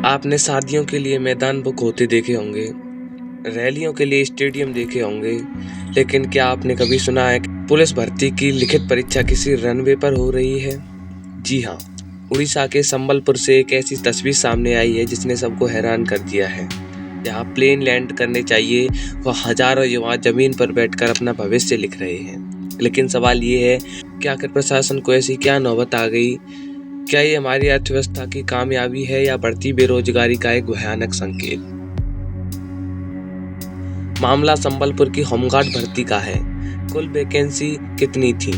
आपने शादियों के लिए मैदान बुक होते देखे होंगे, रैलियों के लिए स्टेडियम देखे होंगे, लेकिन क्या आपने कभी सुना है कि पुलिस भर्ती की लिखित परीक्षा किसी रनवे पर हो रही है? जी हाँ, उड़ीसा के संबलपुर से एक ऐसी तस्वीर सामने आई है जिसने सबको हैरान कर दिया है। जहाँ प्लेन लैंड करने चाहिए, वह हजारों युवा जमीन पर बैठकर अपना भविष्य लिख रहे हैं। लेकिन सवाल ये है कि आखिर प्रशासन को ऐसी क्या नौबत आ गई? क्या ये हमारी अर्थव्यवस्था की कामयाबी है या बढ़ती बेरोजगारी का एक भयानक संकेत? मामला संबलपुर की होमगार्ड भर्ती का है। कुल वैकेंसी कितनी थी?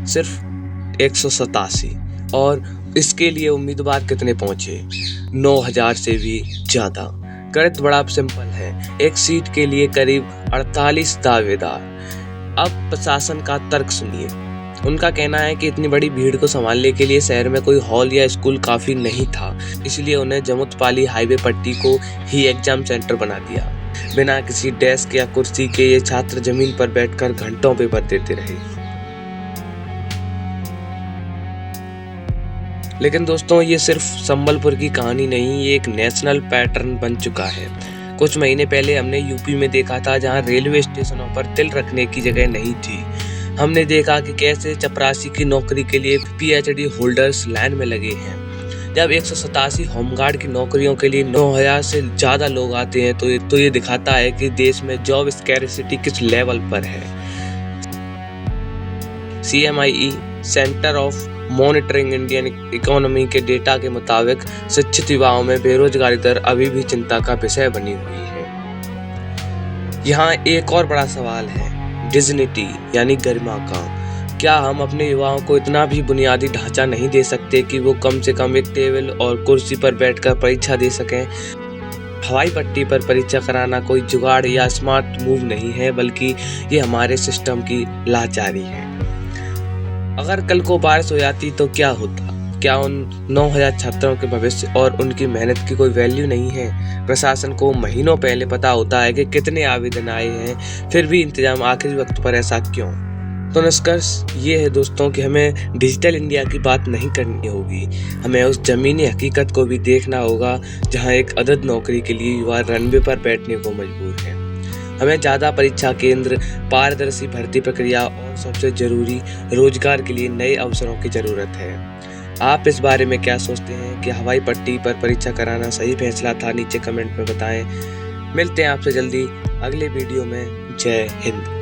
सिर्फ 187। और इसके लिए उम्मीदवार कितने पहुंचे? 9000 से भी ज्यादा। गणित बड़ा सिंपल है, एक सीट के लिए करीब 48 दावेदार। अब प्रशासन का तर्क सुनिए। उनका कहना है कि इतनी बड़ी भीड़ को संभालने के लिए शहर में कोई हॉल या स्कूल काफी नहीं था, इसलिए उन्हें जमुतपाली हाईवे पट्टी को ही एग्जाम सेंटर बना दिया। बिना किसी डेस्क या कुर्सी के ये छात्र जमीन पर बैठकर घंटों पेपर देते रहे। लेकिन दोस्तों, ये सिर्फ संबलपुर की कहानी नहीं, ये एक नेशनल पैटर्न बन चुका है। कुछ महीने पहले हमने यूपी में देखा था, जहां रेलवे स्टेशनों पर तिल रखने की जगह नहीं थी। हमने देखा कि कैसे चपरासी की नौकरी के लिए पीएचडी होल्डर्स लाइन में लगे हैं। जब 187 होमगार्ड की नौकरियों के लिए 9000 से ज्यादा लोग आते हैं तो ये दिखाता है कि देश में जॉब स्कैर्सिटी किस लेवल पर है। CMIE centre of monitoring Indian economy के डेटा के मुताबिक शिक्षित युवाओं में बेरोजगारी दर अभी भी चिंता का विषय बनी हुई है। यहाँ एक और बड़ा सवाल है, डिग्निटी यानी गरिमा का। क्या हम अपने युवाओं को इतना भी बुनियादी ढांचा नहीं दे सकते कि वो कम से कम एक टेबल और कुर्सी पर बैठकर परीक्षा दे सकें? हवाई पट्टी पर परीक्षा कराना कोई जुगाड़ या स्मार्ट मूव नहीं है, बल्कि ये हमारे सिस्टम की लाचारी है। अगर कल को बारिश हो जाती तो क्या होता? क्या उन 9000 छात्रों के भविष्य और उनकी मेहनत की कोई वैल्यू नहीं है? प्रशासन को महीनों पहले पता होता है कि कितने आवेदन आए हैं, फिर भी इंतजाम आखिरी वक्त पर ऐसा क्यों? तो निष्कर्ष ये है दोस्तों कि हमें डिजिटल इंडिया की बात नहीं करनी होगी, हमें उस जमीनी हकीकत को भी देखना होगा जहां एक अदद नौकरी के लिए युवा रनवे पर बैठने को मजबूर है। हमें ज़्यादा परीक्षा केंद्र, पारदर्शी भर्ती प्रक्रिया और सबसे जरूरी रोजगार के लिए नए अवसरों की जरूरत है। आप इस बारे में क्या सोचते हैं कि हवाई पट्टी पर परीक्षा कराना सही फैसला था? नीचे कमेंट में बताएं। मिलते हैं आपसे जल्दी अगले वीडियो में। जय हिंद।